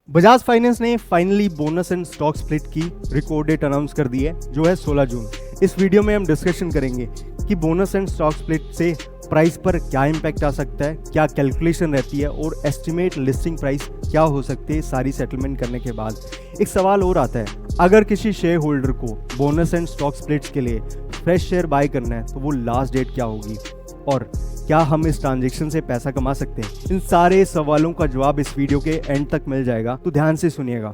Bajaj finance ने finally bonus and stock split की record date announce कर दी है, जो है 16 जून। इस वीडियो में हम डिस्कशन करेंगे कि बोनस एंड स्टॉक स्प्लिट से प्राइस पर क्या इम्पैक्ट आ सकता है, क्या कैलकुलेशन रहती है और एस्टिमेट लिस्टिंग प्राइस क्या हो सकती है सारी सेटलमेंट करने के बाद। एक सवाल और आता है, अगर किसी शेयर होल्डर को बोनस एंड स्टॉक स्प्लिट्स के लिए फ्रेश शेयर बाय करना है तो वो लास्ट डेट क्या होगी और क्या हम इस ट्रांजैक्शन से पैसा कमा सकते हैं। इन सारे सवालों का जवाब इस वीडियो के एंड तक मिल जाएगा, तो ध्यान से सुनिएगा।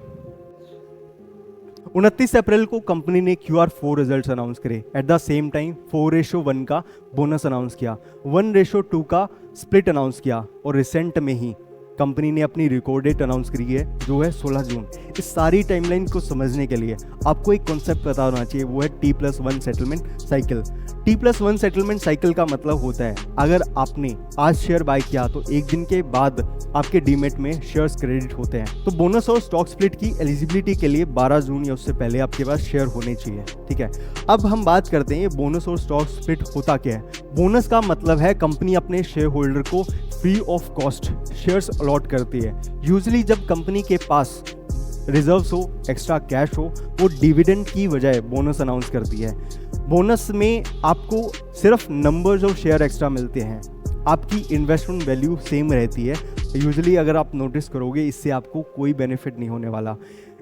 29 अप्रैल को कंपनी ने Q4 रिजल्ट्स अनाउंस करे। एट द सेम टाइम 4:1 का बोनस अनाउंस किया, 1:2 का स्प्लिट अनाउंस किया और रिसेंट में ही कंपनी ने अपनी रिकॉर्ड डेट अनाउंस करी है, जो है 16 जून। इस सारी टाइमलाइन को समझने के लिए आपको एक कॉन्सेप्ट पता होना चाहिए, वो है T+1 settlement cycle. T+1 settlement cycle का मतलब होता है, अगर आपने आज शेयर बाय किया तो एक दिन के बाद आपके डीमेट में शेयर्स क्रेडिट होते हैं। तो बोनस और स्टॉक स्प्लिट की एलिजिबिलिटी के लिए 12 जून या उससे पहले आपके पास शेयर होने चाहिए। ठीक है, अब हम बात करते हैं ये बोनस और स्टॉक स्प्लिट होता क्या है। बोनस का मतलब है कंपनी अपने शेयर होल्डर को free of cost shares allot करती है। यूजुअली जब कंपनी के पास रिजर्व्स हो, एक्स्ट्रा कैश हो, वो डिविडेंड की बजाय बोनस अनाउंस करती है। बोनस में आपको सिर्फ नंबर्स ऑफ शेयर एक्स्ट्रा मिलते हैं, आपकी इन्वेस्टमेंट वैल्यू सेम रहती है। यूजुअली अगर आप नोटिस करोगे, इससे आपको कोई बेनिफिट नहीं होने वाला।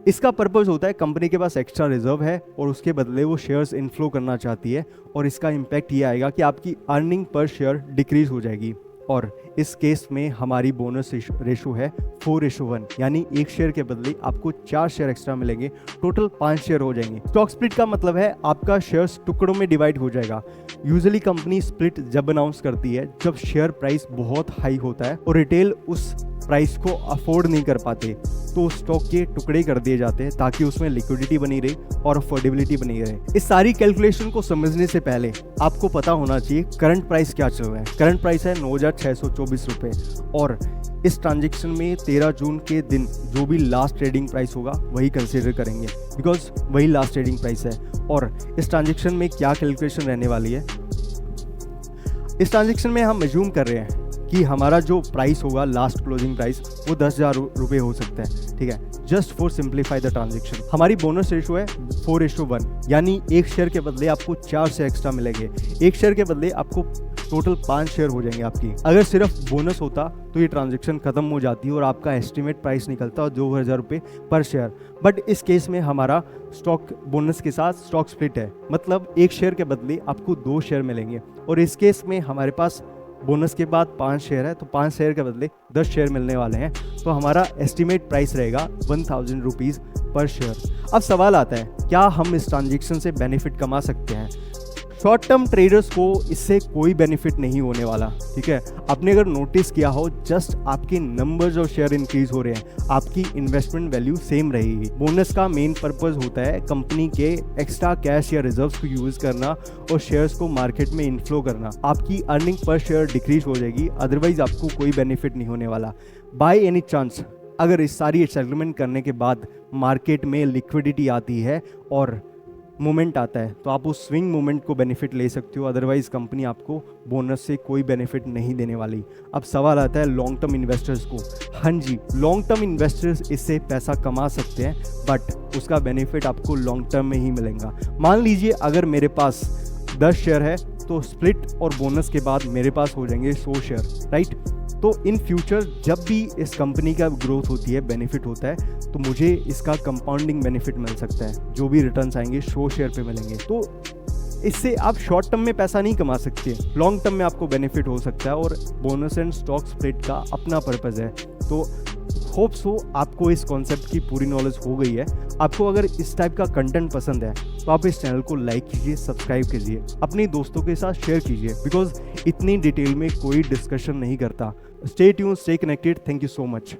इसका पर्पस होता है कंपनी के पास एक्स्ट्रा रिजर्व है और उसके बदले वो शेयर्स इनफ्लो करना चाहती है, और इसका इम्पैक्ट ये आएगा कि आपकी अर्निंग पर शेयर डिक्रीज हो जाएगी। और इस केस में हमारी बोनस रेशो है 4:1, यानी एक शेयर के बदले आपको 4 शेयर एक्स्ट्रा मिलेंगे, टोटल 5 शेयर हो जाएंगे। स्टॉक स्प्लिट का मतलब है आपका शेयर्स टुकड़ों में डिवाइड हो जाएगा। यूजुअली कंपनी स्प्लिट जब अनाउंस करती है जब शेयर प्राइस बहुत हाई होता है और रिटेल उस प्राइस को अफोर्ड नहीं कर पाते, तो स्टॉक के टुकड़े कर दिए जाते हैं ताकि उसमें लिक्विडिटी बनी रहे और अफोर्डेबिलिटी बनी रहे। इस सारी कैलकुलेशन को समझने से पहले आपको पता होना चाहिए करंट प्राइस क्या चल रहा है। करंट प्राइस है 9,624 रुपये, और इस ट्रांजेक्शन में 13 जून के दिन जो भी लास्ट ट्रेडिंग प्राइस होगा वही कंसिडर करेंगे, बिकॉज वही लास्ट ट्रेडिंग प्राइस है। और इस ट्रांजेक्शन में क्या कैलकुलेशन रहने वाली है, इस ट्रांजेक्शन में हम अज्यूम कर रहे हैं कि हमारा जो प्राइस होगा लास्ट क्लोजिंग प्राइस वो 10,000 रुपये हो सकता है। ठीक है, just for simplify the transaction. हमारी बोनस रेशो है 4:1, यानी एक शेयर के बदले आपको 4 शेयर एक्स्ट्रा मिलेंगे। एक शेयर के बदले आपको टोटल 5 शेयर हो जाएंगे आपकी। अगर सिर्फ बोनस होता तो ये ट्रांजेक्शन खत्म हो जाती और आपका एस्टिमेट प्राइस निकलता 2,000 रुपये पर शेयर। बट इस केस में हमारा स्टॉक बोनस के साथ स्टॉक स्प्लिट है, मतलब एक शेयर के बदले आपको 2 शेयर मिलेंगे, और इस केस में हमारे पास बोनस के बाद 5 शेयर है, तो 5 शेयर के बदले 10 शेयर मिलने वाले हैं। तो हमारा एस्टिमेट प्राइस रहेगा 1,000 रुपीज़ पर शेयर। अब सवाल आता है, क्या हम इस ट्रांजेक्शन से बेनिफिट कमा सकते हैं। शॉर्ट टर्म ट्रेडर्स को इससे कोई बेनिफिट नहीं होने वाला। ठीक है, आपने अगर नोटिस किया हो, जस्ट आपके नंबर्स ऑफ शेयर इंक्रीज हो रहे हैं, आपकी इन्वेस्टमेंट वैल्यू सेम रहेगी। बोनस का मेन पर्पस होता है कंपनी के एक्स्ट्रा कैश या रिजर्व्स को यूज करना और शेयर्स को मार्केट में इनफ्लो करना। आपकी अर्निंग पर शेयर डिक्रीज हो जाएगी, अदरवाइज आपको कोई बेनिफिट नहीं होने वाला। बाय एनी चांस अगर इस सारी सेटलमेंट करने के बाद मार्केट में लिक्विडिटी आती है और मोमेंट आता है, तो आप उस स्विंग मोमेंट को बेनिफिट ले सकते हो, अदरवाइज कंपनी आपको बोनस से कोई बेनिफिट नहीं देने वाली। अब सवाल आता है लॉन्ग टर्म इन्वेस्टर्स को। हाँ जी, लॉन्ग टर्म इन्वेस्टर्स इससे पैसा कमा सकते हैं, बट उसका बेनिफिट आपको लॉन्ग टर्म में ही मिलेगा। मान लीजिए अगर मेरे पास 10 शेयर है, तो स्प्लिट और बोनस के बाद मेरे पास हो जाएंगे 100 शेयर, राइट। तो इन फ्यूचर जब भी इस कंपनी का ग्रोथ होती है, बेनिफिट होता है, तो मुझे इसका कंपाउंडिंग बेनिफिट मिल सकता है। जो भी रिटर्न्स आएंगे 100 शेयर पे मिलेंगे। तो इससे आप शॉर्ट टर्म में पैसा नहीं कमा सकते, लॉन्ग टर्म में आपको बेनिफिट हो सकता है, और बोनस एंड स्टॉक स्प्लिट का अपना पर्पज़ है। तो होप सो आपको इस कॉन्सेप्ट की पूरी नॉलेज हो गई है। आपको अगर इस टाइप का कंटेंट पसंद है तो आप इस चैनल को लाइक कीजिए, सब्सक्राइब कीजिए, अपने दोस्तों के साथ शेयर कीजिए, बिकॉज इतनी डिटेल में कोई डिस्कशन नहीं करता। Stay tuned, stay connected. Thank you so much.